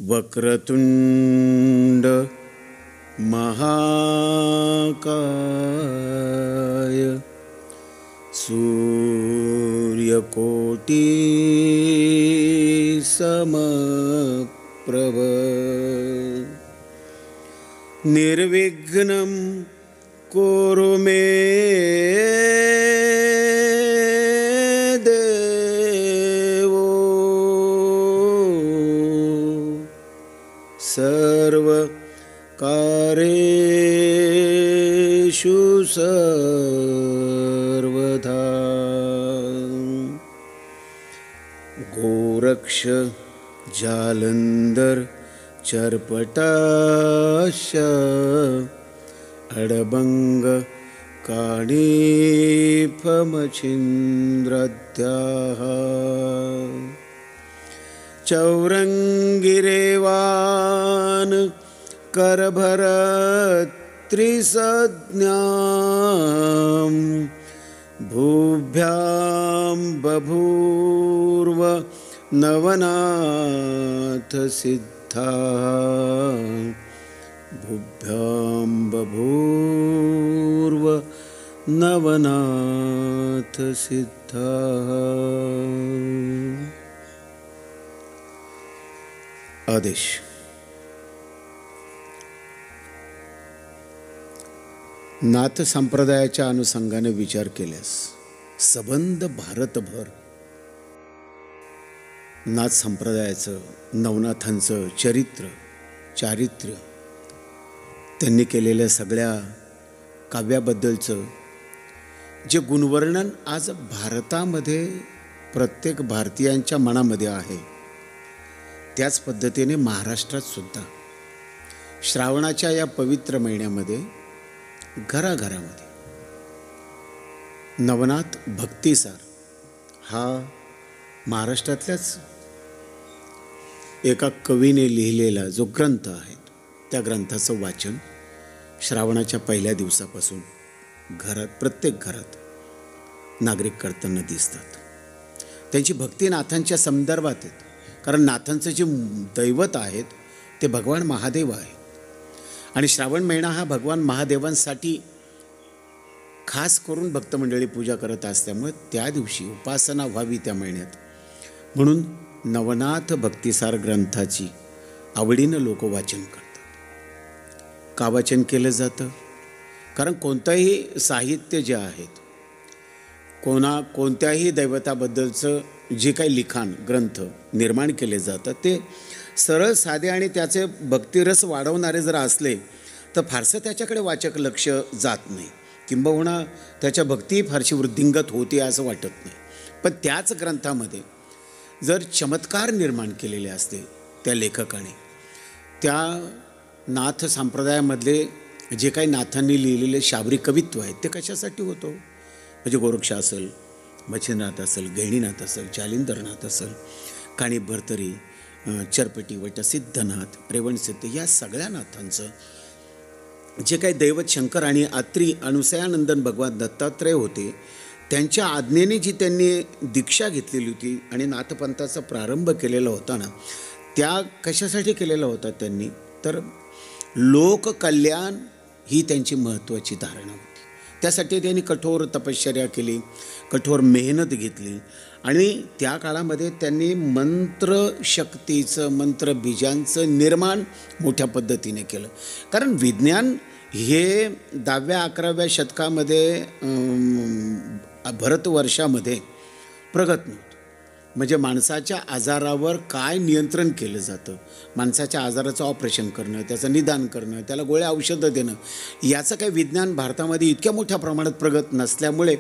वक्रतुंड महाकाय सूर्यकोटी समप्रभ निर्विघ्नं कुरु मे देवो सर्वकार्येषु सर्वदा गोरक्ष जालंधर चर्पटाश अडबंग काणीफमचिन्द्रद्याः चौरंगिरेवान करभरत्रिसंज्ञां भूभ्यां बभूर्व नवनाथ सिद्धा भूभ्यां बभूर्व नवनाथ सिद्धा। आदेश। नाथ संप्रदायाच्या अनुषंगाने विचार केल्यास सबंध भारतभर नाथ संप्रदायाचं नवनाथांचं चारित्र्य त्यांनी केलेल्या सगळ्या काव्याबद्दलचं जे गुणवर्णन आज भारतामध्ये प्रत्येक भारतीयांच्या मनामध्ये आहे, त्याच पद्धतीने महाराष्ट्रात सुद्धा श्रावणाच्या या पवित्र महिन्यामध्ये घराघरामध्ये नवनाथ भक्तिसार हा महाराष्ट्रातल्याच एका कवीने लिहिलेला जो ग्रंथ आहे, त्या ग्रंथाचं वाचन श्रावणाच्या पहिल्या दिवसापासून प्रत्येक घरात नागरिक करताना दिसतात। त्यांची भक्ती नाथांच्या संदर्भात आहेत, कारण नाथांचं जे दैवत आहेत ते भगवान महादेव आहे आणि श्रावण महिना हा भगवान महादेवांसाठी खास करून भक्तमंडळी पूजा करत असल्यामुळे त्या दिवशी उपासना व्हावी त्या महिन्यात, म्हणून नवनाथ भक्तिसार ग्रंथाची आवडीनं लोक वाचन करतात। का वाचन केलं जातं? कारण कोणतंही साहित्य जे आहेत, कोणत्याही दैवताबद्दलचं जे काही लिखाण ग्रंथ निर्माण केले जातात ते सरळ साधे आणि त्याचे भक्तिरस वाढवणारे जर असले तर फारसं त्याच्याकडे वाचक लक्ष जात नाही, किंबहुना त्याच्या भक्ती फारशी वृद्धिंगत होते असं वाटत नाही। पण त्याच ग्रंथामध्ये जर चमत्कार निर्माण केलेले असते त्या लेखकाने, त्या नाथ संप्रदायामधले जे काही नाथांनी लिहिलेले शाबरी कवित्व आहेत ते कशासाठी होतो? म्हणजे गोरक्ष असेल, मच्छिंद्रनाथ असेल, गहिनीनाथ असेल, जालिंदरनाथ असेल, काणी भरतरी, चरपटी वट सिद्धनाथ, रेवणसिद्ध, या सगळ्या नाथांचं जे काही दैवत शंकर आणि आत्री अनुसयानंदन भगवान दत्तात्रय होते, त्यांच्या आज्ञेने जी त्यांनी दीक्षा घेतलेली होती आणि नाथपंथाचा प्रारंभ केलेला होता ना, त्या कशासाठी केलेला होता त्यांनी? तर लोककल्याण ही त्यांची महत्त्वाची धारणा होती। त्यासाठी त्यांनी कठोर तपश्चर्या केली, कठोर मेहनत घेतली आणि त्या काळामध्ये त्यांनी मंत्रशक्तीचं, मंत्रबीजांचं निर्माण मोठ्या पद्धतीने केलं। कारण विज्ञान हे 10व्या-11व्या शतकामध्ये भारतवर्षामध्ये प्रगत नव्हतं। म्हणजे माणसाच्या आजारावर काय नियंत्रण केलं जातं, माणसाच्या आजाराचं ऑपरेशन करणं, त्याचं निदान करणं, त्याला गोळ्या औषधं देणं, याचं काही विज्ञान भारतामध्ये इतक्या मोठ्या प्रमाणात प्रगत नसल्यामुळे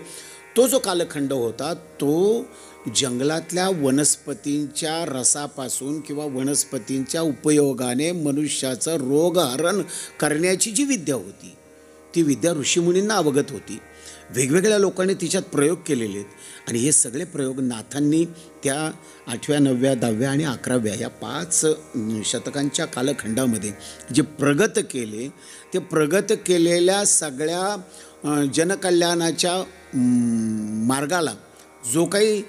तो जो कालखंड होता तो जंगलातल्या वनस्पतींच्या रसापासून किंवा वनस्पतींच्या उपयोगाने मनुष्याचं रोगहरण करण्याची जी विद्या होती ती विद्या ऋषीमुनींना अवगत होती। वेगवेगळ्या लोकांनी तिच्यात प्रयोग केलेले आहेत आणि हे सगळे प्रयोग नाथांनी त्या 8व्या, 9व्या, 10व्या आणि 11व्या या 5 शतकांच्या कालखंडामध्ये जे प्रगत केले, ते प्रगत केलेल्या सगळ्या जनकल्याणाच्या मार्गाला जो काही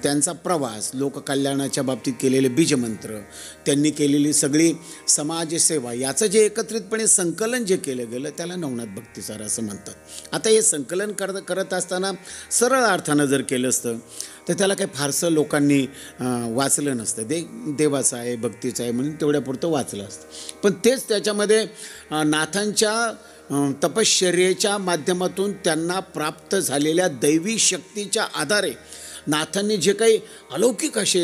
त्यांचा प्रवास, लोककल्याणाच्या बाबतीत केलेले बीजमंत्र, त्यांनी केलेली सगळी समाजसेवा, याचं जे एकत्रितपणे संकलन जे केलं गेलं त्याला नवनाथ भक्तिसार असं म्हणतात. आता हे संकलन करत असताना सरळ अर्थानं जर केलं असतं तर त्याला काही फारसं लोकांनी वाचलं नसतं. देवाचं आहे, भक्तीचं आहे म्हणून तेवढ्यापुरतं वाचलं असतं. पण तेच त्याच्यामध्ये नाथांच्या तपश्चर्येच्या माध्यमातून त्यांना प्राप्त झालेल्या दैवी शक्तीच्या आधारे नाथांनी जे काही अलौकिक असे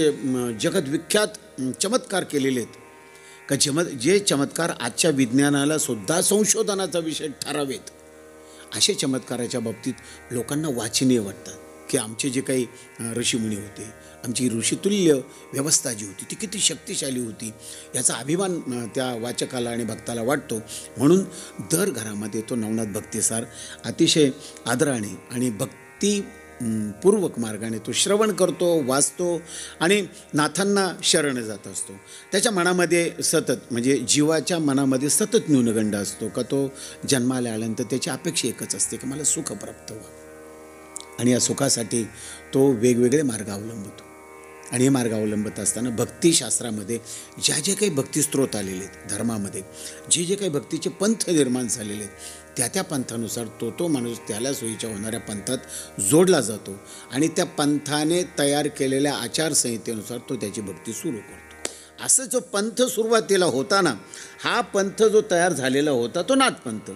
जगद्विख्यात चमत्कार केलेले आहेत का जे चमत्कार आजच्या विज्ञानाला सुद्धा संशोधनाचा विषय ठरावेत, असे चमत्काराच्या बाबतीत लोकांना वाचनीय वाटतात की आमचे जे काही ऋषीमुनी होते, आमची ऋषितुल्य व्यवस्था जी होती ती किती शक्तिशाली होती, याचा अभिमान त्या वाचकाला आणि भक्ताला वाटतो. म्हणून दर घरामध्ये तो नवनाथ भक्तिसार अतिशय आदराने आणि भक्तिपूर्वक मार्गाने तो श्रवण करतो, वाचतो आणि नाथांना शरण जात असतो. त्याच्या मनामध्ये सतत म्हणजे जीवाच्या मनामध्ये सतत न्यूनगंड असतो का तो जन्माला आल्यानंतर त्याची अपेक्षा एकच असते की मला सुख प्राप्त व्हावं. आणि या सुखासाठी तो वेगवेगळे मार्ग अवलंबतो. आणि हे मार्ग अवलंबत असताना भक्तिशास्त्रामध्ये जे काही भक्तिस्त्रोत आलेले आहेत, धर्मामध्ये जे काही भक्तीचे पंथ निर्माण झालेले आहेत, त्या पंथानुसार तो माणूस त्याला सोयीच्या होणाऱ्या पंथात जोडला जातो आणि त्या पंथाने तयार केलेल्या आचारसंहितेनुसार तो त्याची भक्ती सुरू करतो. असं जो पंथ सुरुवातीला होता ना, हा पंथ जो तयार झालेला होता तो नाथपंथ.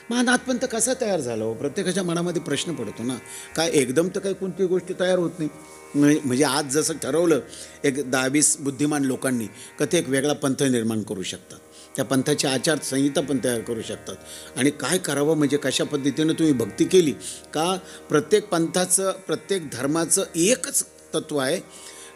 मग हा नाथपंथ कसा तयार झाला हो? प्रत्येकाच्या मनामध्ये प्रश्न पडतो ना. काय एकदम तर काही कोणती गोष्टी तयार होत नाही. म्हणजे आज जसं ठरवलं एक 10-20 बुद्धिमान लोकांनी का ते एक वेगळा पंथ निर्माण करू शकतात, त्या पंथाची आचारसंहिता पण तयार करू शकतात आणि काय करावं म्हणजे कशा पद्धतीनं तुम्ही भक्ती केली का प्रत्येक पंथाचं, प्रत्येक धर्माचं एकच तत्त्व आहे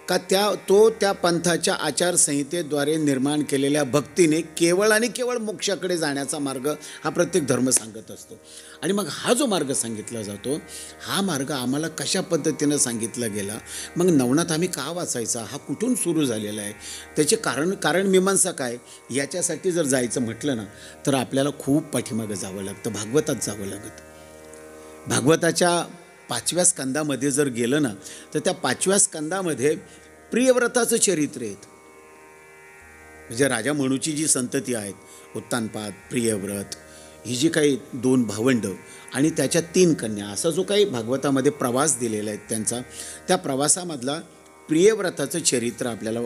का त्या पंथाच्या आचारसंहितेद्वारे निर्माण केलेल्या भक्तीने केवळ आणि केवळ मोक्षाकडे जाण्याचा मार्ग हा प्रत्येक धर्म सांगत असतो. आणि मग हा जो मार्ग सांगितला जातो, हा मार्ग आम्हाला कशा पद्धतीनं सांगितला गेला, मग नवनाथ आम्ही का वाचायचा, हा कुठून सुरू झालेला आहे, त्याचे कारण मीमांसा काय, याच्यासाठी जर जायचं म्हटलं ना तर आपल्याला खूप पाठीमागं जावं लागतं, भागवतात जावं लागतं. भागवताच्या 5व्या स्कंदामध्ये जर गेलं ना तर त्या 5व्या स्कंदामध्ये प्रियव्रताचं चरित्र येतं. म्हणजे राजा मनूची जी संतती आहेत, उत्तानपाद, प्रियव्रत, ही जी काही 2 भावंड आणि त्याच्या 3 कन्या, असा जो काही भागवतामध्ये प्रवास दिलेला आहे त्यांचा, त्या प्रवासामधला प्रियव्रताचं चरित्र आपल्याला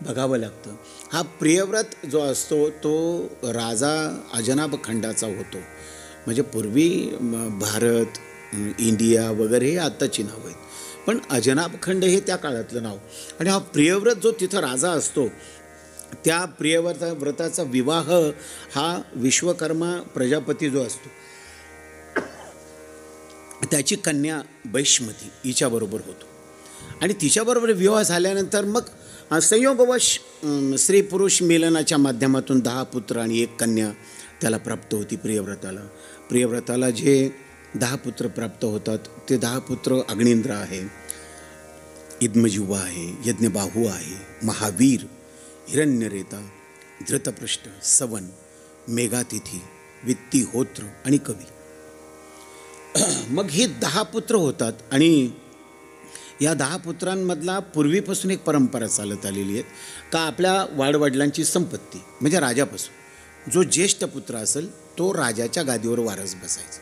बघावं लागतं. हा प्रियव्रत जो असतो तो राजा अजनाभ खंडाचा होतो. म्हणजे पूर्वी भारत, इंडिया वगैरे हे आत्ताची नावं आहेत, पण अजनाभ खंड हे त्या काळातलं नाव. आणि हा प्रियव्रत जो तिथं राजा असतो, त्या प्रियव्रताचा विवाह हा विश्वकर्मा प्रजापती जो असतो त्याची कन्या वैश्मती हिच्याबरोबर होतो. आणि तिच्याबरोबर विवाह झाल्यानंतर मग संयोगवश स्त्री पुरुष मिलनाच्या माध्यमातून 10 पुत्र आणि 1 कन्या त्याला प्राप्त होती प्रियव्रताला जे 10 पुत्र प्राप्त होतात ते 10 पुत्र अग्निंद्र आहे, इद्मजिह्वा आहे, यज्ञबाहू आहे, महावीर, हिरण्यरेता, धृतपृष्ठ, सवन, मेघातिथी, वित्तिहोत्र आणि कवी. मग हे 10 पुत्र होतात आणि या 10 पुत्रांमधला पूर्वीपासून एक परंपरा चालत आलेली आहे का आपल्या वाडवडिलांची संपत्ती म्हणजे राजापासून जो ज्येष्ठ पुत्र असेल तो राजाच्या गादीवर वारस बसायचा.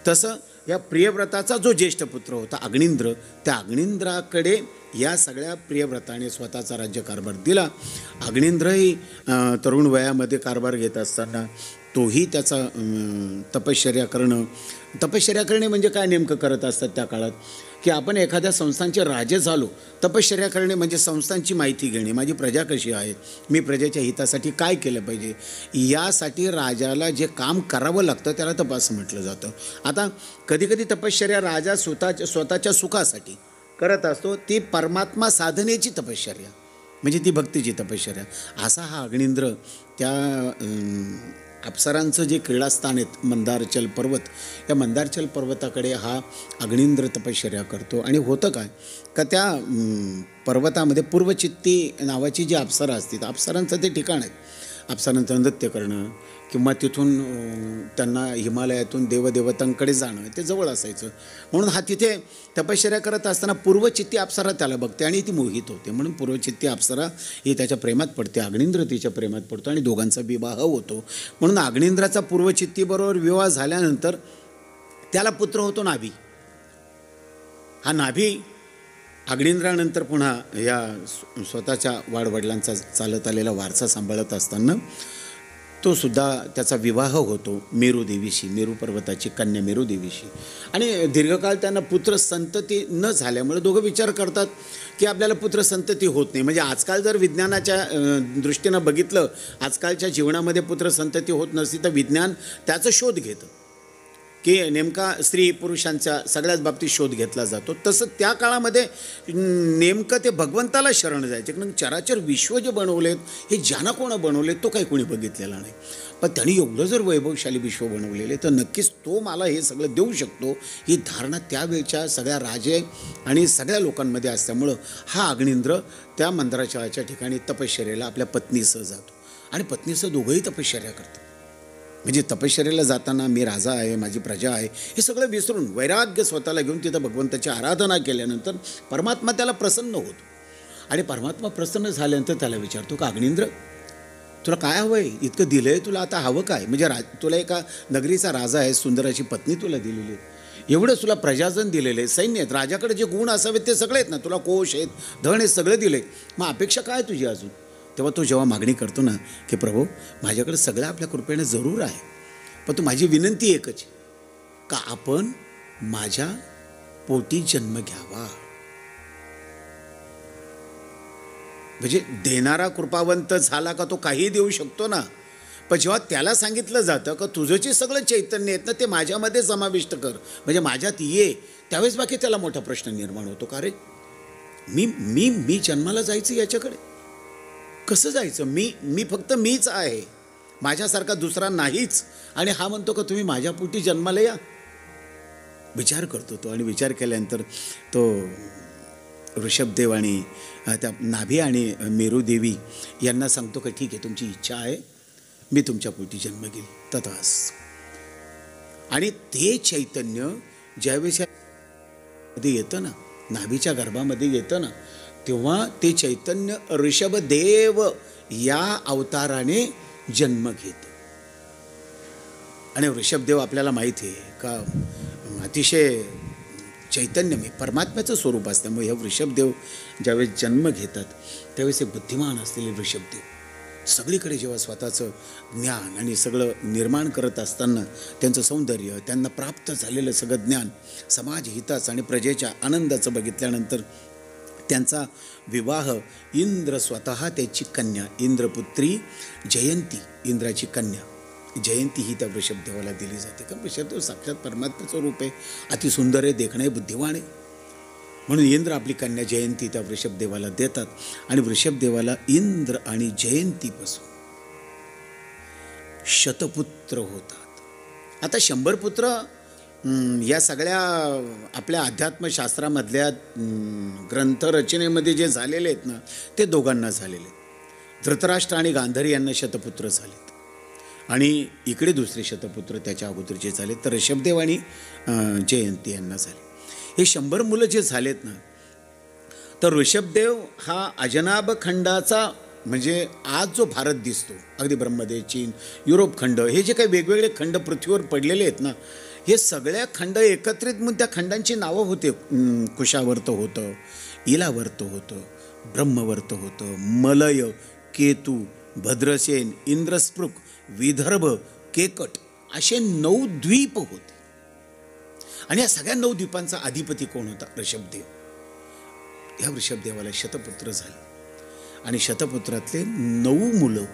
तसं या प्रियव्रताचा जो ज्येष्ठ पुत्र होता अग्निंद्र, त्या अग्निंद्राकडे या सगळ्या प्रियव्रताने स्वतःचा राज्यकारभार दिला. अग्निंद्रही तरुण वयामध्ये कारभार घेत असताना तोही त्याचा तपश्चर्या करणे म्हणजे काय नेमकं करत असतात त्या काळात की आपण एखाद्या संस्थांचे राजे झालो, तपश्चर्या करणे म्हणजे संस्थांची माहिती घेणे, माझी प्रजा कशी आहे, मी प्रजेच्या हितासाठी काय केलं पाहिजे, यासाठी राजाला जे काम करावं लागतं त्याला तपास म्हटलं जातं. आता कधीकधी तपश्चर्या राजा स्वतःच्या सुखासाठी करत असतो, ती परमात्मा साधनेची तपश्चर्या म्हणजे ती भक्तीची तपश्चर्या. असा हा अग्निंद्र त्या अप्सरांचं जे क्रीडास्थान आहेत मंदारचल पर्वत, या मंदारचल पर्वताकडे हा अग्निंद्र तपश्चर्या करतो. आणि होतं काय का त्या पर्वतामध्ये पूर्वचित्ती नावाची जी अप्सरा असते, अप्सरांचं ते ठिकाण आहे अप्सरांचं नृत्य करणं किंवा तिथून त्यांना हिमालयातून देवदेवतांकडे जाणं ते जवळ असायचं. म्हणून हा तिथे तपश्चर्या करत असताना पूर्वचित्ती अप्सरा त्याला बघते आणि ती मोहित होते. म्हणून पूर्वचित्ती अप्सरा ही त्याच्या प्रेमात पडते, अग्निंद्र तिच्या प्रेमात पडतो आणि दोघांचा विवाह होतो. म्हणून अग्निंद्राचा पूर्वचित्तीबरोबर विवाह झाल्यानंतर त्याला पुत्र होतो नाभी. हा नाभी अग्निंद्रानंतर पुन्हा या स्वतःच्या वाडवडिलांचा चालत आलेला वारसा सांभाळत असताना तो सुद्धा त्याचा विवाह होतो मेरूदेवीशी, मेरू पर्वताची कन्या मेरूदेवीशी. आणि दीर्घकाळ त्यांना पुत्र संतती न झाल्यामुळे दोघं विचार करतात की आपल्याला पुत्र संतती होत नाही. म्हणजे आजकाल जर विज्ञानाच्या दृष्टीनं बघितलं, आजकालच्या जीवनामध्ये पुत्र संतती होत नसती तर विज्ञान त्याचा शोध घेतं की नेमका स्त्री पुरुषांच्या सगळ्याच बाबतीत शोध घेतला जातो. तसं त्या काळामध्ये नेमकं ते भगवंताला शरण जायचे. कारण चराचर विश्व जे बनवलेत हे ज्यानं कोणं बनवलेत तो काही कोणी बघितलेला नाही. पण त्यांनी एवढं जर वैभवशाली विश्व बनवलेले तर नक्कीच तो मला हे सगळं देऊ शकतो ही धारणा त्यावेळच्या सगळ्या राजे आणि सगळ्या लोकांमध्ये असल्यामुळं हा अग्निंद्र त्या मंदराचळाच्या ठिकाणी तपश्चर्येला आपल्या पत्नीसह जातो आणि पत्नीसह दोघंही तपश्चर्या करतात. म्हणजे तपश्चर्येला जाताना मी राजा आहे, माझी प्रजा आहे हे सगळं विसरून वैराग्य स्वतःला घेऊन तिथं भगवंताची आराधना केल्यानंतर परमात्मा त्याला प्रसन्न होतो. आणि परमात्मा प्रसन्न झाल्यानंतर त्याला विचारतो का अग्निंद्र तुला काय हवं आहे, इतकं दिलं आहे तुला, आता हवं काय? म्हणजे तुला एका नगरीचा राजा आहे, सुंदराची पत्नी तुला दिलेली आहे, एवढं तुला प्रजाजन दिलेले आहे, सैन्य आहेत, राजाकडे जे गुण असावेत ते सगळे आहेत ना, तुला कोश आहेत, धन आहेत, सगळे दिले, मग अपेक्षा काय तुझी अजून? तेव्हा तो जेव्हा मागणी करतो ना की प्रभू माझ्याकडे सगळं आपल्या कृपेनं जरूर आहे, पण तू माझी विनंती एकच का आपण माझ्या पोटी जन्म घ्यावा. म्हणजे देणारा कृपावंत झाला का तो काही देऊ शकतो ना, पण जेव्हा त्याला सांगितलं जातं का तुझं जे सगळं चैतन्य आहेत ना ते माझ्यामध्ये समाविष्ट कर, म्हणजे माझ्यात ये, त्यावेळेस बाकी त्याला मोठा प्रश्न निर्माण होतो का रे मी मी मी जन्माला जायचं याच्याकडे कसं जायचं? मी फक्त मीच आहे, माझ्यासारखा दुसरा नाहीच, आणि हा म्हणतो का तुम्ही माझ्या पोटी जन्माला या. विचार करतो तो, आणि विचार केल्यानंतर तो ऋषभदेव आणि त्या नाभी आणि मेरूदेवी यांना सांगतो का ठीक आहे तुमची इच्छा आहे, मी तुमच्या पोटी जन्म घेईल, तथास. आणि ते चैतन्य ज्यावेळेस मध्ये येतं ना, नाभीच्या गर्भामध्ये येतं ना, तेव्हा ते चैतन्य ऋषभदेव या अवताराने जन्म घेतं. आणि ऋषभदेव आपल्याला माहिती आहे का अतिशय चैतन्यमय परमात्म्याचं स्वरूप असल्यामुळे ह्या ऋषभदेव ज्यावेळेस जन्म घेतात त्यावेळेस एक बुद्धिमान असलेले ऋषभदेव सगळीकडे जेव्हा स्वतःचं ज्ञान आणि सगळं निर्माण करत असताना त्यांचं सौंदर्य, त्यांना प्राप्त झालेलं सगळं ज्ञान समाजहिताचं आणि प्रजेच्या आनंदाचं बघितल्यानंतर त्यांचा विवाह इंद्र स्वतः त्याची कन्या इंद्रपुत्री जयंती, इंद्राची कन्या जयंती ही त्या वृषभदेवाला दिली जाते. कारण वृषभदेव साक्षात परमात्म्याचं रूप आहे, अतिसुंदर आहे, देखणं आहे, बुद्धिवान आहे. म्हणून इंद्र आपली कन्या जयंती त्या वृषभदेवाला देतात आणि वृषभदेवाला इंद्र आणि जयंतीपासून शतपुत्र होतात. आता 100 पुत्र या सगळ्या आपल्या अध्यात्मशास्त्रामधल्या ग्रंथरचनेमध्ये जे झालेले आहेत ना ते दोघांना झालेले आहेत. धृतराष्ट्र आणि गांधारी यांना शतपुत्र झालेत आणि इकडे दुसरे शतपुत्र त्याच्या अगोदरचे झाले तर ऋषभदेव आणि जयंती यांना झाले. हे 100 मुलं जे झालेत ना तर ऋषभदेव हा अजनाब खंडाचा, म्हणजे आज जो भारत दिसतो अगदी ब्रह्मदेश, चीन, युरोप खंड, हे जे काही वेगवेगळे खंड पृथ्वीवर पडलेले आहेत ना हे सगळ्या खंड एकत्रित म्हणून त्या खंडांची नावं होते. कुशावर्त होतं, इलावर्त होतं, ब्रह्मवर्त होतं, मलय, केतू, भद्रसेन, इंद्रस्पृक, विदर्भ, केकट असे 9 द्वीप होते. आणि या सगळ्या 9 द्वीपांचा अधिपती कोण होता? ऋषभदेव. या ऋषभदेवाला शतपुत्र झाले आणि शतपुत्रातले 9 मुलं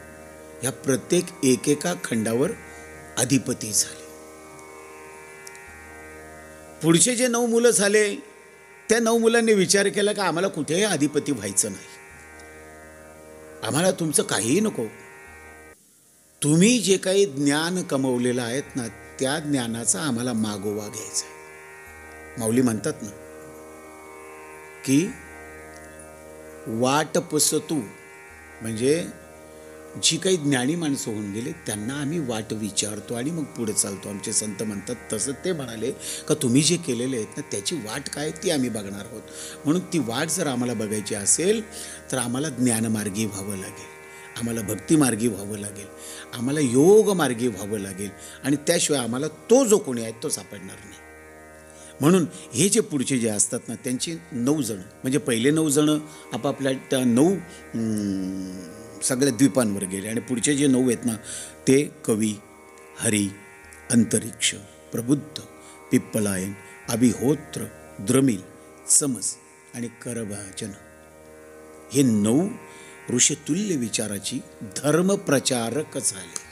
या प्रत्येक एकेका खंडावर अधिपती झाले. पुढचे जे 9 मुलं झाले त्या 9 मुलांनी विचार केला का आम्हाला कुठेही अधिपती व्हायचं नाही, आम्हाला तुमचं काहीही नको, तुम्ही जे काही ज्ञान कमवलेलं आहेत ना त्या ज्ञानाचा आम्हाला मागोवा घ्यायचा आहे. माऊली म्हणतात ना की वाट पुसतू, म्हणजे जी काही ज्ञानी माणसं होऊन गेले त्यांना आम्ही वाट विचारतो आणि मग पुढे चालतो. आमचे संत म्हणतात तसं ते म्हणाले का तुम्ही जे केलेले आहेत ना त्याची वाट काय ती आम्ही बघणार आहोत. म्हणून ती वाट जर आम्हाला बघायची असेल तर आम्हाला ज्ञानमार्गी व्हावं लागेल, आम्हाला भक्तिमार्गी व्हावं लागेल, आम्हाला योगमार्गी व्हावं लागेल आणि त्याशिवाय आम्हाला तो जो कोणी आहे तो सापडणार नाही. म्हणून हे जे पुढचे जे असतात ना त्यांची 9 जण म्हणजे पहिले 9 जण आपापल्या त्या 9 सगळ्या द्वीपांवर गेले आणि पुढचे जे 9 आहेत ना ते कवी, हरी, अंतरिक्ष, प्रबुद्ध, पिप्पलायन, अभिहोत्र, द्रमिल, समस आणि करभाजन हे 9 ऋषितुल्य विचाराची धर्मप्रचारक झाले.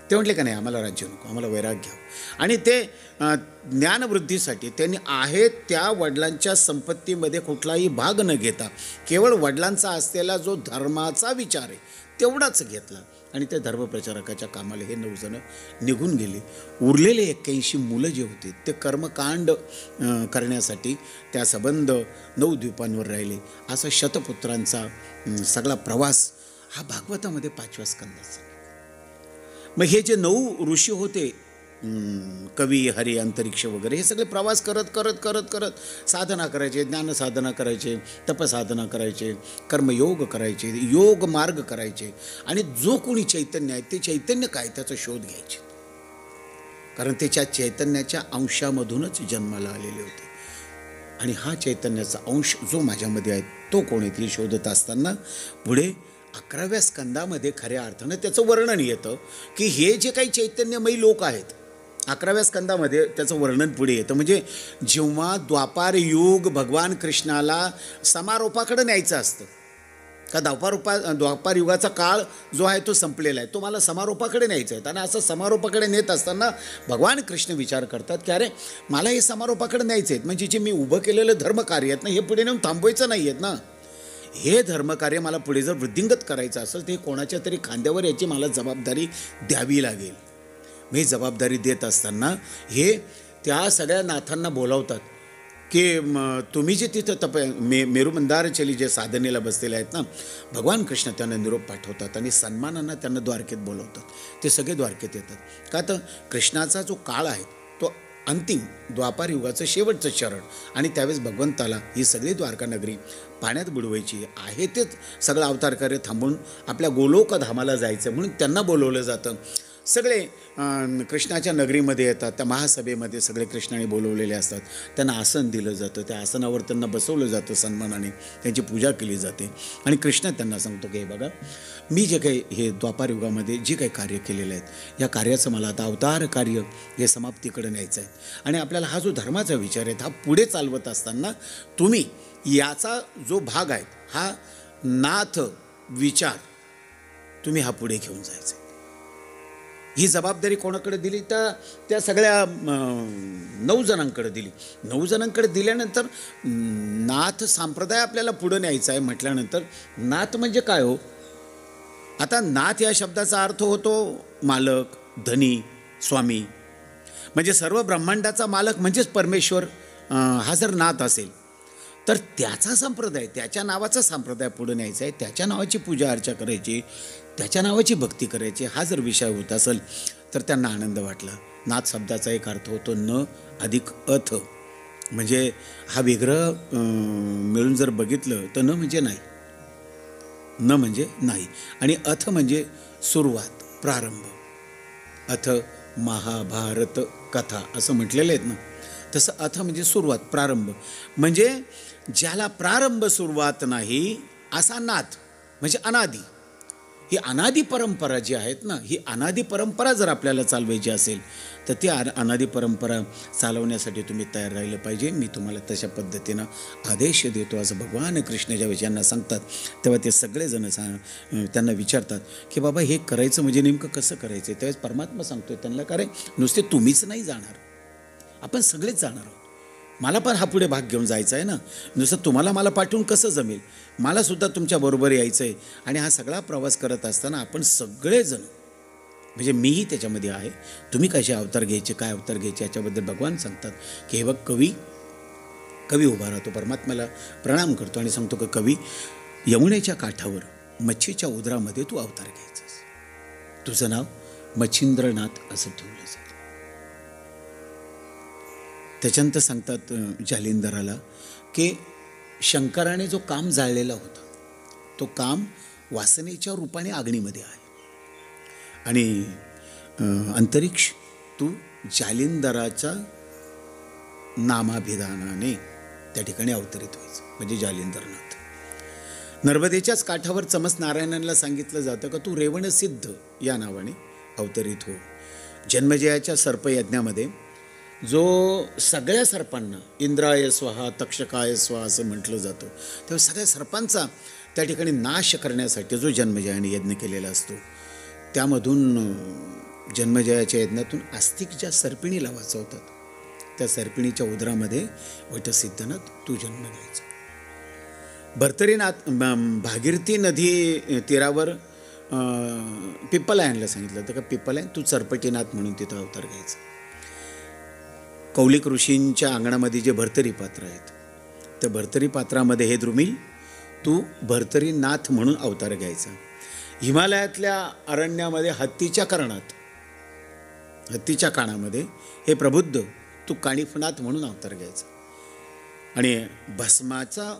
ते म्हटले का नाही आम्हाला राज्य नको, आम्हाला वैराग्य हवं. आणि ते ज्ञानवृद्धीसाठी त्यांनी आहे त्या वडिलांच्या संपत्तीमध्ये कुठलाही भाग न घेता केवळ वडिलांचा असलेला जो धर्माचा विचार आहे तेवढाच घेतला आणि त्या धर्मप्रचारकाच्या कामाला हे 9 जण निघून गेले. उरलेले 81 मुलं जे होते ते कर्मकांड करण्यासाठी त्या संबंध 9 द्वीपांवर राहिले. असा शतपुत्रांचा सगळा प्रवास हा भागवतामध्ये 5व्या स्कंदाचा. मग हे जे 9 ऋषी होते कवी, हरी, अंतरिक्ष वगैरे हे सगळे प्रवास करत करत करत करत साधना करायचे, ज्ञानसाधना करायचे, तपसाधना करायचे, कर्मयोग करायचे, योग मार्ग करायचे आणि जो कोणी चैतन्य आहे ते चैतन्य काय त्याचा शोध घ्यायचे. कारण त्याच्या चैतन्याच्या अंशामधूनच जन्माला आलेले होते आणि हा चैतन्याचा अंश जो माझ्यामध्ये आहे तो कोणीतरी शोधत असताना पुढे 11व्या स्कंदामध्ये खऱ्या अर्थानं त्याचं वर्णन येतं की हे जे काही चैतन्यमयी लोक आहेत 11व्या स्कंदामध्ये त्याचं वर्णन पुढे येतं. म्हणजे जेव्हा द्वापार युग भगवान कृष्णाला समारोपाकडे न्यायचं असतं का द्वापार युगाचा काळ जो आहे तो संपलेला आहे, तो मला समारोपाकडे न्यायचा आहे. आणि असं समारोपाकडे नेत असताना भगवान कृष्ण विचार करतात की अरे मला हे समारोपाकडे न्यायचं आहेत म्हणजे जे मी उभं केलेलं धर्मकार्य आहेत ना हे पुढे नेऊन थांबवायचं नाही आहेत ना. हे धर्मकार्य मला पुढे जर वृद्धिंगत करायचं असेल ते कोणाच्या तरी खांद्यावर याची मला जबाबदारी द्यावी लागेल. मी जबाबदारी देत असताना हे त्या सगळ्या नाथांना बोलावतात की तुम्ही जे तिथं मेरुमंदारचली जे साधनेला बसलेले आहेत ना भगवान कृष्ण त्यांना निरोप पाठवतात आणि सन्मानांना त्यांना द्वारकेत बोलवतात. ते सगळे द्वारकेत येतात का तर कृष्णाचा जो काळ आहे तो अंतिम द्वापार युगाचं शेवटचं चरण आणि त्यावेळेस भगवंताला ही सगळी द्वारका नगरी पाण्यात बुडवायची आहे. तेच सगळं अवतार कार्य थांबून आपल्या गोलोक धामाला जायचं म्हणून त्यांना बोलवलं जातं. सगळे कृष्णाच्या नगरीमध्ये येतात, त्या महासभेमध्ये सगळे कृष्णाने बोलवलेले असतात. त्यांना आसन दिलं जातं, त्या आसनावर त्यांना बसवलं जातं सन्मानाने, त्यांची पूजा केली जाते आणि कृष्ण त्यांना सांगतो की हे बघा मी जे काही हे द्वापार युगामध्ये जे काही कार्य केलेलं आहेत या कार्याचं मला आता अवतार कार्य हे समाप्तीकडे न्यायचं आहे आणि आपल्याला हा जो धर्माचा विचार आहे हा पुढे चालवत असताना तुम्ही याचा जो भाग आहे हा नाथ विचार तुम्ही हा पुढे घेऊन जायचा. ही जबाबदारी कोणाकडे दिली तर त्या सगळ्या 9 जणांकडे दिली. 9 जणांकडे दिल्यानंतर नाथ संप्रदाय आपल्याला पुढे न्यायचा आहे म्हटल्यानंतर नाथ म्हणजे काय हो. आता नाथ या शब्दाचा अर्थ होतो मालक, धनी, स्वामी. म्हणजे सर्व ब्रह्मांडाचा मालक म्हणजेच परमेश्वर हा जर नाथ असेल तर त्याचा संप्रदाय, त्याच्या नावाचा संप्रदाय पुढे न्यायचा आहे, त्याच्या नावाची पूजा अर्चा करायची, त्याच्या नावाची भक्ती करायची हा जर विषय होत असेल तर त्यांना आनंद वाटला. नाथ शब्दाचा एक अर्थ होतो न अधिक अथ. म्हणजे हा विग्रह मिळून जर बघितलं तर न म्हणजे नाही, न म्हणजे नाही आणि अथ म्हणजे सुरुवात, प्रारंभ. अथ महाभारत कथा असं म्हटलेलं आहेत ना तसं अथ म्हणजे सुरुवात, प्रारंभ. म्हणजे ज्याला प्रारंभ सुरुवात नाही असा नाथ म्हणजे अनादी. ही अनादी परंपरा जी आहेत ना ही अनादी परंपरा जर आपल्याला चालवायची असेल तर ती अनादी परंपरा चालवण्यासाठी तुम्ही तयार राहिलं पाहिजे. मी तुम्हाला तशा पद्धतीनं आदेश देतो असं भगवान कृष्ण ज्यावेळेस यांना सांगतात तेव्हा ते सगळेजण त्यांना विचारतात की बाबा हे करायचं म्हणजे नेमकं कसं करायचं. त्यावेळेस परमात्मा सांगतोय त्यांना का रे नुसते तुम्हीच नाही जाणार, आपण सगळेच जाणार आहोत. मला पण हा पुढे भाग घेऊन जायचा आहे ना, नुसतं तुम्हाला मला पाठवून कसं जमेल, मलासुद्धा तुमच्याबरोबर यायचं आहे. आणि हा सगळा प्रवास करत असताना आपण सगळेजण म्हणजे मीही त्याच्यामध्ये आहे. तुम्ही कसे अवतार घ्यायचे, काय अवतार घ्यायचे याच्याबद्दल भगवान सांगतात की हे बघ कवी उभा राहतो, परमात्म्याला प्रणाम करतो आणि सांगतो की कवी यमुनेच्या काठावर मच्छीच्या उदरामध्ये तू अवतार घ्यायचास. तुझं नाव मच्छिंद्रनाथ असं ठेवलं जाईल. त्याच्यानंतर सांगतात जालिंदराला की शंकराने जो काम जाळलेला होता तो काम वासनेच्या रूपाने अग्नीमध्ये आहे आणि अंतरिक्ष तू जालिंदराच्या नामाभिधानाने त्या ठिकाणी अवतरित व्हायचं, म्हणजे जालिंदरनाथ. नर्मदेच्याच काठावर चमस नारायणांना सांगितलं जातं का तू रेवणसिद्ध या नावाने अवतरित हो. जन्मजयाच्या सर्पयज्ञामध्ये जो सगळ्या सर्पांना इंद्राय स्वाहा तक्षकाय स्वाहा असं म्हटलं जातं, तेव्हा सगळ्या सर्पांचा त्या ठिकाणी नाश करण्यासाठी जो जन्मजयाने यज्ञ केलेला असतो, त्यामधून जन्मजयाच्या यज्ञातून आस्तिक ज्या सर्पिणीला वाचवतात, त्या सर्पिणीच्या उदरामध्ये वटसिद्धनाथ तू जन्म घ्यायचा. भर्तरीनाथ भागीरथी नदी तीरावर पिप्पलायनला सांगितलं होतं का पिप्पलायन तू चरपटीनाथ म्हणून तिथं अवतार घ्यायचा. कौलिक ऋषींच्या अंगणामध्ये जे भर्तरी पात्र आहेत त्या भर्तरी पात्रामध्ये हे द्रुमिल तू भर्तरीनाथ म्हणून अवतार घ्यायचा. हिमालयातल्या अरण्यामध्ये हत्तीच्या कानामध्ये हे प्रबुद्ध तू काणिफनाथ म्हणून अवतार घ्यायचा. आणि भस्माचा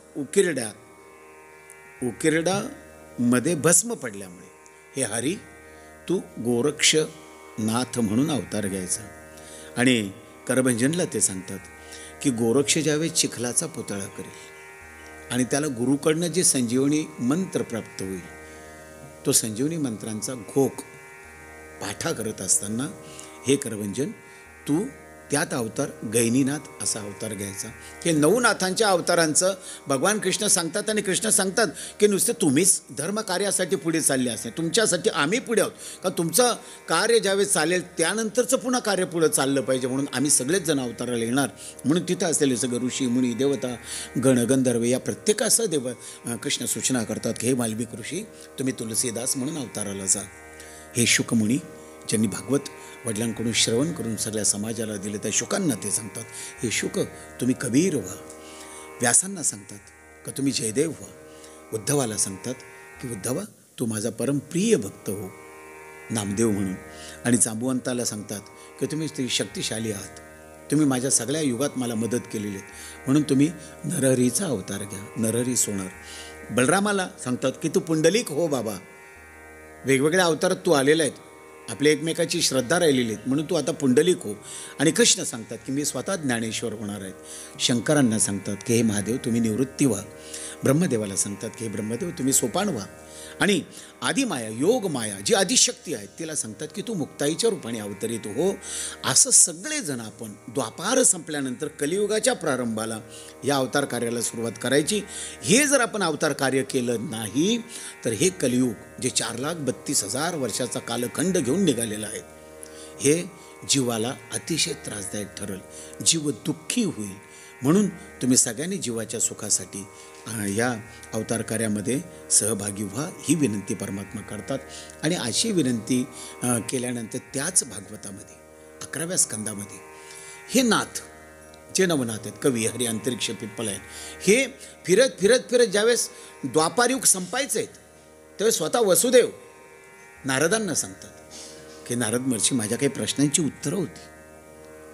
उकिरडामध्ये भस्म पडल्यामुळे हे हरी तू गोरक्षनाथ म्हणून अवतार घ्यायचा. आणि करभंजनला ते सांगतात की गोरक्ष ज्यावेळेस चिखलाचा पुतळा करेल आणि त्याला गुरुकडनं जे संजीवनी मंत्र प्राप्त होईल, तो संजीवनी मंत्रांचा घोक पाठा करत असताना हे करभंजन तू त्यात अवतार गैनीनाथ असा अवतार घ्यायचा. हे 9 नाथांच्या अवतारांचं भगवान कृष्ण सांगतात आणि कृष्ण सांगतात की नुसते तुम्हीच धर्म कार्यासाठी पुढे चालले असते, तुमच्यासाठी आम्ही पुढे आहोत, का तुमचं कार्य ज्यावेळेस चालेल त्यानंतरचं पुन्हा कार्य पुढं चाललं पाहिजे, म्हणून आम्ही सगळेच जण अवताराला येणार. म्हणून तिथं असलेले सगळे ऋषी मुनी देवता गण गंधर्व या प्रत्येकासह कृष्ण सूचना करतात की हे वाल्मिक ऋषी तुम्ही तुलसीदास म्हणून अवताराला जा. हे शुकमुनी ज्यांनी भागवत वडिलांकडून श्रवण करून सगळ्या समाजाला दिले त्या शुकांना ते सांगतात हे शुक तुम्ही कबीर व्हा. व्यासांना सांगतात का तुम्ही जयदेव व्हा. उद्धवाला सांगतात की उद्धवा तू माझा परमप्रिय भक्त हो नामदेव म्हणून. आणि जांबुवंताला सांगतात की तुम्ही शक्तिशाली आहात, तुम्ही माझ्या सगळ्या युगात मला मदत केलेली आहे, म्हणून तुम्ही नरहरीचा अवतार घ्या, नरहरी सोनार. बलरामाला सांगतात की तू पुंडलिक हो बाबा, वेगवेगळ्या अवतारात तू आलेला आहेत, आपल्या एकमेकाची श्रद्धा राहिलेली आहेत, म्हणून तू आता पुंडलिक हो. आणि कृष्ण सांगतात की मी स्वतः ज्ञानेश्वर होणार आहेत. शंकरांना सांगतात की हे महादेव तुम्ही निवृत्ती व्हा. ब्रह्मदेवाला सांगतात की हे ब्रह्मदेव तुम्ही सोपान व्हा. आणि आदिमाया योगमाया जी आदिशक्ती आहे तिला सांगतात की तू मुक्ताईच्या रूपाने अवतरित हो. असं सगळेजण आपण द्वापार संपल्यानंतर कलियुगाच्या प्रारंभाला या अवतार कार्याला सुरुवात करायची. हे जर आपण अवतार कार्य केलं नाही तर हे कलियुग जे 4,32,000 वर्षाचा कालखंड घेऊन निघालेला आहे हे जीवाला अतिशय त्रासदायक ठरेल, जीव दुःखी होईल. म्हणून तुम्ही सगळ्यांनी जीवाच्या सुखासाठी या अवतार कार्यामध्ये सहभागी व्हा ही विनंती परमात्मा करतात. आणि अशी विनंती केल्यानंतर त्याच भागवतामध्ये 11व्या स्कंदामध्ये हे नाथ जे नवनाथ आहेत कवी हरी अंतरिक्ष पिप्पलायन हे फिरत फिरत फिरत ज्यावेळेस द्वापारयुग संपायचे आहेत त्यावेळेस स्वतः वसुदेव नारदांना सांगतात की नारद महर्षी माझ्या काही प्रश्नांची उत्तरं होती.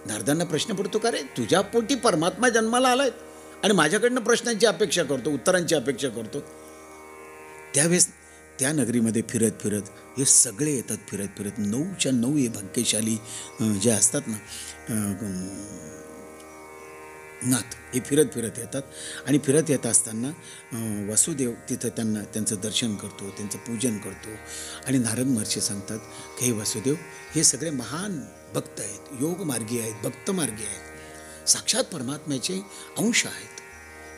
नारदांना प्रश्न पडतो का रे तुझ्या पोटी परमात्मा जन्माला आलाय आणि माझ्याकडनं प्रश्नांची अपेक्षा करतो, उत्तरांची अपेक्षा करतो. त्यावेळेस त्या नगरीमध्ये फिरत फिरत हे सगळे येतात, फिरत फिरत 9च्या 9 हे भाग्यशाली जे असतात ना नाथ हे फिरत फिरत येतात. आणि फिरत येत असताना वसुदेव तिथं त्यांचं दर्शन करतो, त्यांचं पूजन करतो. आणि नारद महर्षी सांगतात की हे वसुदेव हे सगळे महान भक्त आहेत, योगमार्गी आहेत, भक्तमार्गी आहेत, साक्षात परमात्म्याचे अंश आहेत.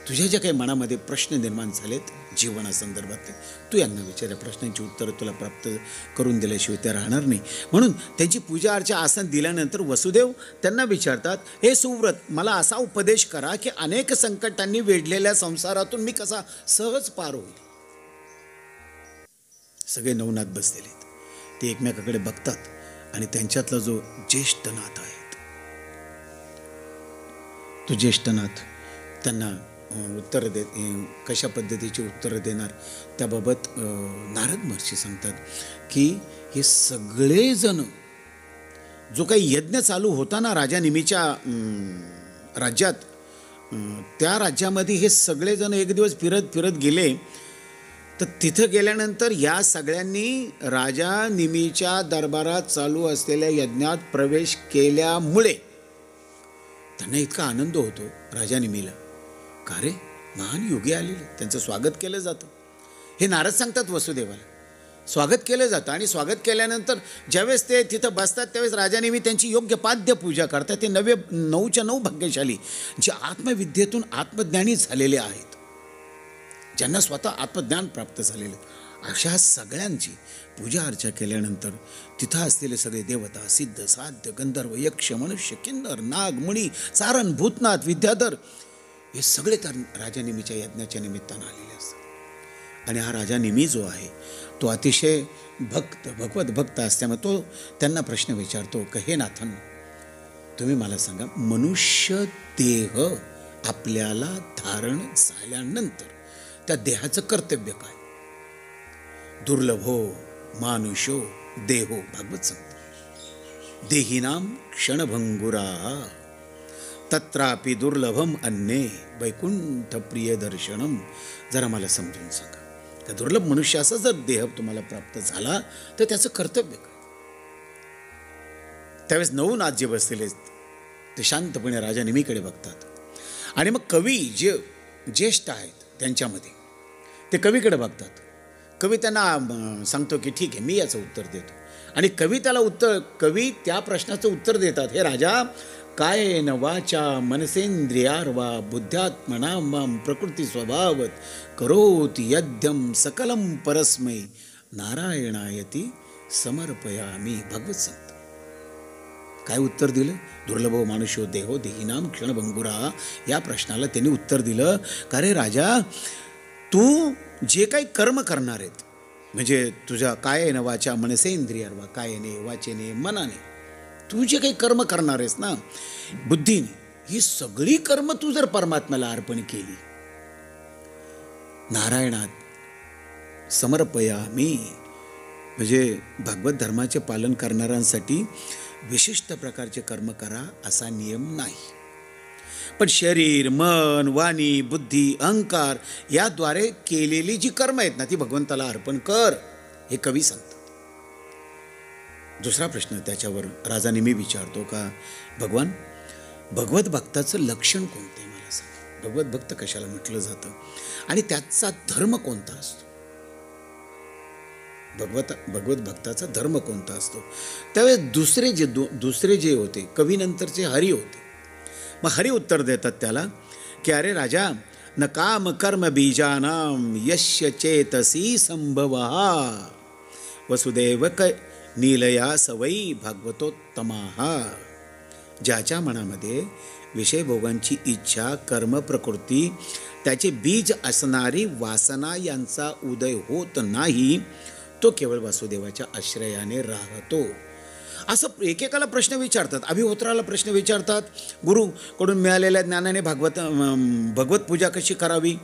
तुझ्या ज्या काही मनामध्ये प्रश्न निर्माण झालेत जीवनासंदर्भातले तू यांना विचार, प्रश्नांची उत्तरं तुला प्राप्त करून दिल्याशिवाय ते राहणार नाही. म्हणून त्यांची पूजा अर्चा आसन दिल्यानंतर वसुदेव त्यांना विचारतात हे सुव्रत मला असा उपदेश करा की अनेक संकटांनी वेढलेल्या संसारातून मी कसा सहज पार होईल. सगळे नवनाथ बसलेले आहेत, ते एकमेकाकडे बघतात आणि त्यांच्यातला जो ज्येष्ठ नाथ आहे तो ज्येष्ठ नाथ त्यांना उत्तर कशा पद्धतीची उत्तरं देणार त्याबाबत नारद महर्षी सांगतात की हे सगळेजण जो काही यज्ञ चालू होता ना राजा निमीच्या राज्यात, त्या राज्यामध्ये हे सगळेजण एक दिवस फिरत फिरत गेले. तर तिथं गेल्यानंतर या सगळ्यांनी राजा निमीच्या दरबारात चालू असलेल्या यज्ञात प्रवेश केल्यामुळे त्यांना इतका आनंद होतो राजा निमीला. का रे, महान योगी आलेले, त्यांचं स्वागत केलं जातं. हे नारद सांगतात वसुदेवाला स्वागत केलं जातं. आणि स्वागत केल्यानंतर ज्यावेळेस ते तिथं बसतात त्यावेळेस राजा निमी त्यांची योग्य पाद्य पूजा करतात. ते 9च्या 9 भाग्यशाली जे आत्मविद्येतून आत्मज्ञानी झालेले आहेत, ज्यांना स्वतः आत्मज्ञान प्राप्त झालेले, अशा सगळ्यांची पूजा अर्चा केल्यानंतर तिथं असलेले सगळे देवता, सिद्ध, साध्य, गंधर्व, यक्ष, मनुष्य, किन्नर, नाग, मुनी, चारण, भूतनाथ, विद्याधर हे सगळे तर राजा निमीच्या यज्ञाच्या निमित्तानं आलेले असतात. आणि हा राजा निमी जो आहे तो अतिशय भगवत भक्त असल्यामुळे तो त्यांना प्रश्न विचारतो की हे नाथन, तुम्ही मला सांगा, मनुष्य देह आपल्याला धारण झाल्यानंतर त्या देहाचं कर्तव्य काय? दुर्लभो मानुषो देहो, भागवत सांगतो. देहिनाम क्षणभंगुरा तत्रापि दुर्लभम अन्ये वैकुंठ प्रिय दर्शनम. जरा मला समजून सांगा, त्या दुर्लभ मनुष्याचा जर देह तुम्हाला प्राप्त झाला तर त्याचं कर्तव्य काय? त्यावेळेस 9 नाथ जे बसलेले ते शांतपणे राजा निमीकडे बघतात. आणि मग कवी जे ज्येष्ठ आहेत त्यांच्यामध्ये ते कवीकडे बघतात. कवी त्यांना सांगतो की ठीक आहे, मी याचं उत्तर देतो. आणि कवी त्या प्रश्नाचं उत्तर देतात. हे राजा, कायेन वाचा मनसेंद्रियार्वा बुद्ध्यात्मना मां प्रकृती स्वभावत करोति यद्यम सकलम परस्मै नारायणायती समर्पयामी. भागवत सांगतो. काय उत्तर दिलं? दुर्लभो मानुष्यो देहो देहिनाम क्षणभंगुरा. या प्रश्नाला त्यांनी उत्तर दिलं का रे राजा, तू जे काही कर्म करणार आहेत, म्हणजे तुझ्या कायेन वाचा मनसेंद्रियार्वा, कायेने वाचेने मनाने तू जे काही कर्म करणार आहेस ना, बुद्धीने, ही सगळी कर्म तू जर परमात्म्याला अर्पण केली, नारायणात समर्पयामी, म्हणजे भागवत धर्माचे पालन करणाऱ्यांसाठी विशिष्ट प्रकारचे कर्म करा असा नियम नाही. पण शरीर, मन, वाणी, बुद्धी, अहंकार याद्वारे केलेली जी कर्म आहेत ना ती भगवंताला अर्पण कर, हे कवी सांगतात. दुसरा प्रश्न त्याच्यावर राजा निमी विचारतो का भगवान, भगवत भक्ताचं लक्षण कोणतं आहे मला सांग. भगवत भक्त कशाला म्हटलं जातं आणि त्याचा धर्म कोणता असतो? भगवत भक्ताचा धर्म कोणता असतो? त्यावेळेस दुसरे जे होते कवीनंतरचे हरी होते. मग हरी उत्तर देतात त्याला की अरे राजा, न काम कर्म बीजानाम यस्य चेतसी संभवः वसुदेव नीलया सवयी भागवतोत्तमाः. ज्याच्या मनामध्ये विषयभोगांची इच्छा, कर्म, प्रकृती, त्याचे बीज असणारी वासना यांचा उदय होत नाही, तो केवळ वासुदेवाच्या आश्रयाने राहतो. असं एकेकाला प्रश्न विचारतात. अभिहोत्राला प्रश्न विचारतात, गुरुकडून मिळालेल्या ज्ञानाने भगवत पूजा कशी करावी.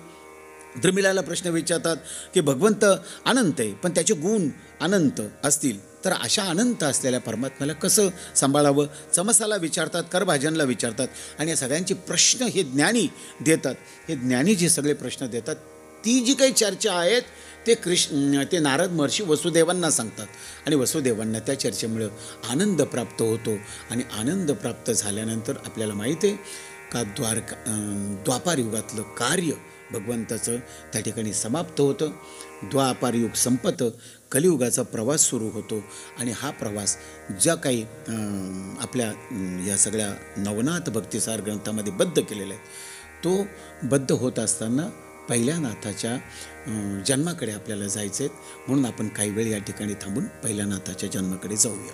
द्रमिलाला प्रश्न विचारतात की भगवंत अनंत आहे पण त्याचे गुण अनंत असतील तर अशा अनंत असलेल्या परमात्म्याला कसं सांभाळावं. चमसाला विचारतात, करभाजनला विचारतात. आणि या सगळ्यांचे प्रश्न हे ज्ञानी देतात. हे ज्ञानी जे सगळे प्रश्न देतात, ती जी काही चर्चा आहेत ते नारद महर्षी वसुदेवांना सांगतात. आणि वसुदेवांना त्या चर्चेमुळे आनंद प्राप्त होतो. आणि आनंद प्राप्त झाल्यानंतर आपल्याला माहीत आहे का द्वापार युगातलं कार्य भगवंताचं त्या ठिकाणी समाप्त होतं. द्वापार युग संपतं, कलियुगाचा प्रवास सुरू होतो. आणि हा प्रवास ज्या काही आपल्या या सगळ्या नवनाथ भक्तिसार ग्रंथामध्ये बद्ध केलेला आहे, तो बद्ध होत असताना पहिल्या नाथाच्या जन्माकडे आपल्याला जायचं आहे. म्हणून आपण काही वेळ या ठिकाणी थांबून पहिल्या नाथाच्या जन्माकडे जाऊया.